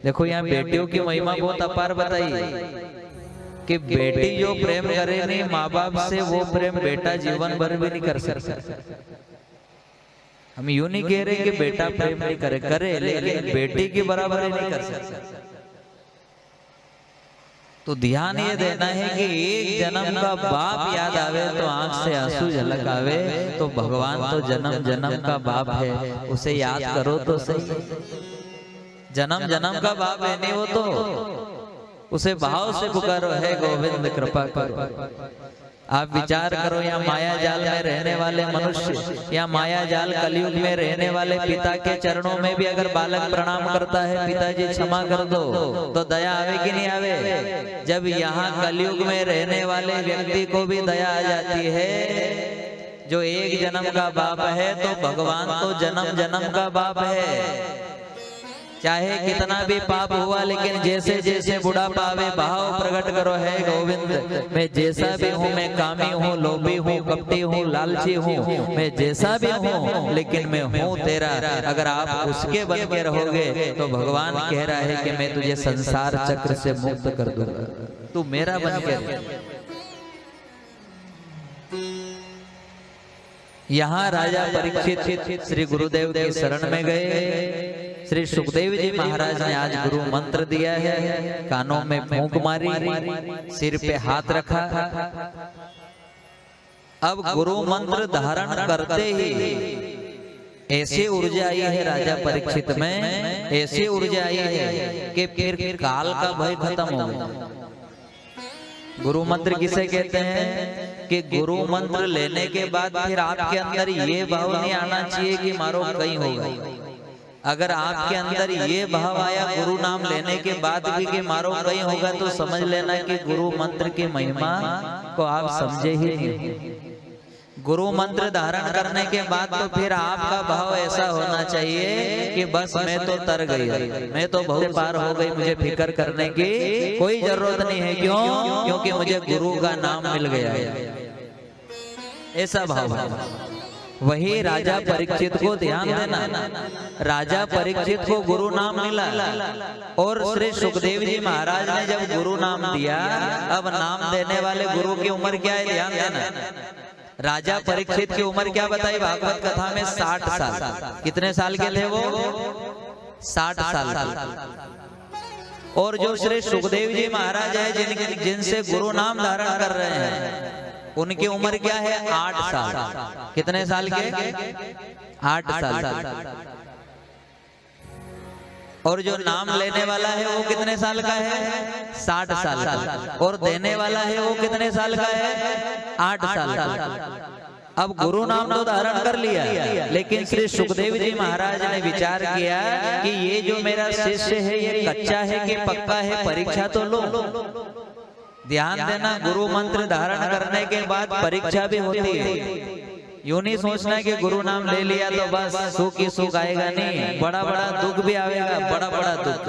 देखो यहाँ बेटियों की महिमा बहुत अपार बताई कि बेटी जो प्रेम करे नहीं माँ बाप से, वो प्रेम बेटा जीवन भर भी नहीं कर सकता। हम यूं नहीं कह रहे कि बेटा प्रेम नहीं करे, लेकिन बेटी की बराबरी नहीं कर सकता। तो ध्यान ये देना है कि एक जन्म का बाप याद आवे तो आंख से आंसू झलक आवे, तो भगवान तो जन्म जन्म का बाप है, उसे याद करो तो सही। जन्म जन्म का बाप है नहीं वो तो, उसे भाव से पुकारो, है गोविंद कृपा करो। आप विचार करो, या माया जाल में रहने वाले मनुष्य, या माया जाल कलयुग में रहने वाले पिता के चरणों में भी अगर बालक प्रणाम करता है, पिताजी क्षमा कर दो, तो दया आवे कि नहीं आवे? जब यहाँ कलयुग में रहने वाले व्यक्ति को भी दया आ जाती है, जो एक जन्म का बाप है, तो भगवान तो जन्म जन्म का बाप है। चाहे कितना भी पाप हुआ, लेकिन जैसे जैसे बुढ़ापा आवे भाव प्रकट करो, है गोविंद मैं जैसा भी हूँ, मैं कामी हूँ, लोभी हूँ, कपटी हूँ, लालची हूँ, मैं जैसा भी हूँ, लेकिन मैं हूँ तेरा। अगर आप उसके बन के रहोगे तो भगवान कह रहा है कि मैं तुझे संसार चक्र से मुक्त कर दूंगा, तू मेरा बन के। यहाँ राजा परीक्षित श्री गुरुदेव के शरण में गए। श्री सुखदेव जी महाराज ने आज गुरु मंत्र दिया है, कानों में फूंक मारी, सिर पे हाथ रखा। अब गुरु मंत्र धारण करते ही ऐसी ऊर्जा आई है राजा परीक्षित में, ऐसी ऊर्जा आई है कि फिर काल का भय खत्म हो गया। गुरु मंत्र किसे कहते हैं कि गुरु मंत्र लेने के बाद फिर आपके अंदर ये भाव नहीं आना चाहिए कि मारो कहीं होगा। अगर आपके अंदर ये भाव आया गुरु नाम लेने के बाद भी कि मारो कहीं होगा, तो समझ लेना कि गुरु मंत्र की महिमा को आप समझे ही नहीं। गुरु मंत्र धारण करने के बाद तो फिर आपका भाव ऐसा होना चाहिए कि बस मैं तो तर गई, मैं तो बहुत पार हो गई, मुझे फिक्र करने की कोई जरूरत नहीं है। क्यों? क्योंकि मुझे गुरु का नाम मिल गया है, ऐसा भाव है। वही राजा परीक्षित को ध्यान देना, राजा परीक्षित को गुरु नाम मिला, और श्री सुखदेव जी महाराज ने जब गुरु नाम दिया, अब नाम देने वाले गुरु की उम्र क्या है ध्यान देना। राजा परीक्षित की उम्र क्या बताई भागवत कथा में? 60 साल। कितने साल के थे वो? 60 साल। और जो श्री सुखदेव जी महाराज है जिनसे गुरु नाम धारण कर रहे हैं, उनकी उम्र क्या है? 8 साल। कितने साल के? 8 साल। और जो नाम लेने वाला है वो कितने साल का है? 60 साल का। और देने वाला है वो कितने साल का है? 8 साल का। अब गुरु नाम तो धारण कर लिया, लेकिन श्री सुखदेव जी महाराज ने विचार किया कि ये जो मेरा शिष्य है ये कच्चा है कि पक्का है, परीक्षा तो लो। ध्यान देना, गुरु मंत्र धारण करने के बाद परीक्षा भी होती है। यूं नहीं सोचना कि गुरु नाम ले लिया तो बस सुख ही सुख आएगा, नहीं, बड़ा बड़ा दुख भी आएगा, बड़ा बड़ा दुख।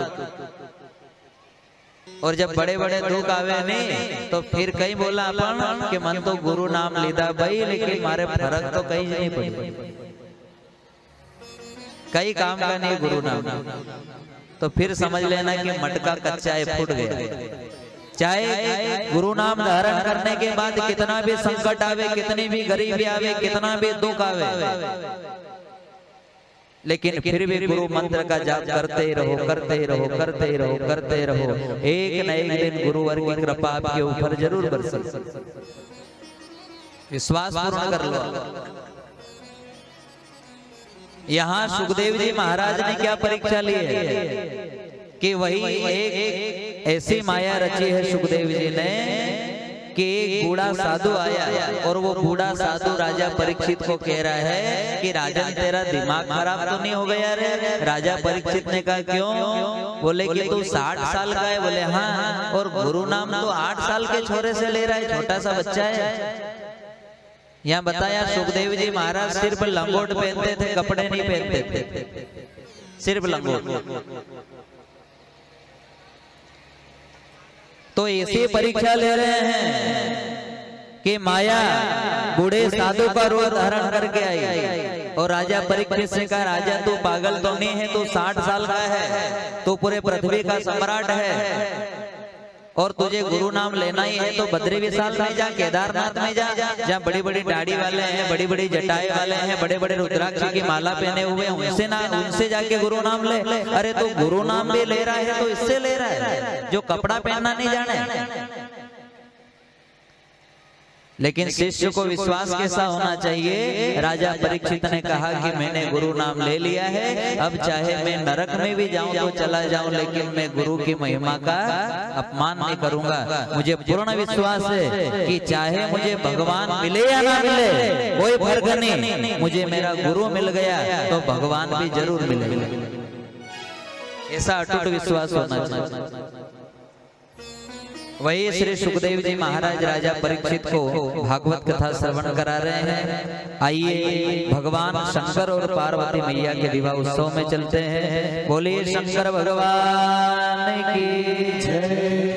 और जब बड़े बड़े दुख आवे नहीं तो फिर कहीं बोला अपन कि मन तो गुरु नाम लीधा भाई, लेकिन मारे फर्क तो कहीं नहीं पड़ी, कई काम का नहीं गुरु नाम, तो फिर समझ लेना कि मटका कच्चा है, फूट गया। चाहे गुरु नाम धारण करने के बाद कितना भी संकट आवे, कितनी भी गरीबी आवे, कितना भी दुख आवे, लेकिन फिर भी गुरु मंत्र का जाप करते ही रहो, करते ही रहो, करते ही रहो, करते ही रहो। एक न एक दिन गुरुवर की कृपा आपके ऊपर जरूर बरसेगी, विश्वास पूर्ण कर लो। यहाँ सुखदेव जी महाराज ने क्या परीक्षा ली है कि वही एक ऐसी माया रची है सुखदेव जी ने कि एक बूढ़ा साधु आया, और वो बूढ़ा साधु राजा परीक्षित को कह रहा है कि राजन तेरा दिमाग खराब तो नहीं हो गया रे? राजा परीक्षित ने कहा क्यों? बोले कि तू 60 साल का है। बोले हाँ, और गुरु नाम तो 8 साल के छोरे से ले रहा है, छोटा सा बच्चा है। यहाँ बताया सुखदेव जी महाराज सिर्फ लंगोट पहनते थे, कपड़े नहीं पहनते थे, सिर्फ लंगोट। तो ऐसी परीक्षा ले रहे हैं कि माया बूढ़े साधु का रूप धारण करके आई। और राजा परीक्षित से कहा, राजा तू पागल तो नहीं है, तू 60 साल का है, तू पूरे पृथ्वी का सम्राट है और तुझे गुरु नाम लेना ही है तो बद्री विशाल में जा, केदारनाथ में जा, जहाँ बड़ी बड़ी दाढ़ी वाले हैं, बड़ी बड़ी जटाएं वाले हैं, बड़े बड़े रुद्राक्ष की माला पहने हुए, उनसे जाके गुरु नाम ले। अरे तो गुरु नाम भी ले रहा है तो इससे ले रहा है जो कपड़ा पहनना नहीं जाने। लेकिन शिष्य को विश्वास कैसा होना चाहिए? राजा परीक्षित ने कहा कि मैंने गुरु नाम ले लिया है, अब चाहे मैं नरक में भी जाऊं तो चला जाऊं, लेकिन मैं गुरु की महिमा का अपमान नहीं करूंगा। मुझे पूर्ण विश्वास है कि चाहे मुझे भगवान मिले या ना मिले कोई फर्क नहीं, मुझे मेरा गुरु मिल गया तो भगवान भी जरूर मिलेगा। ऐसा अटूट विश्वास होना चाहिए। वही श्री सुखदेव जी महाराज राजा परीक्षित को भागवत कथा श्रवण करा रहे हैं। आइए भगवान शंकर और पार्वती मैया के विवाह उत्सव में चलते हैं। बोलिए शंकर भगवान की जय।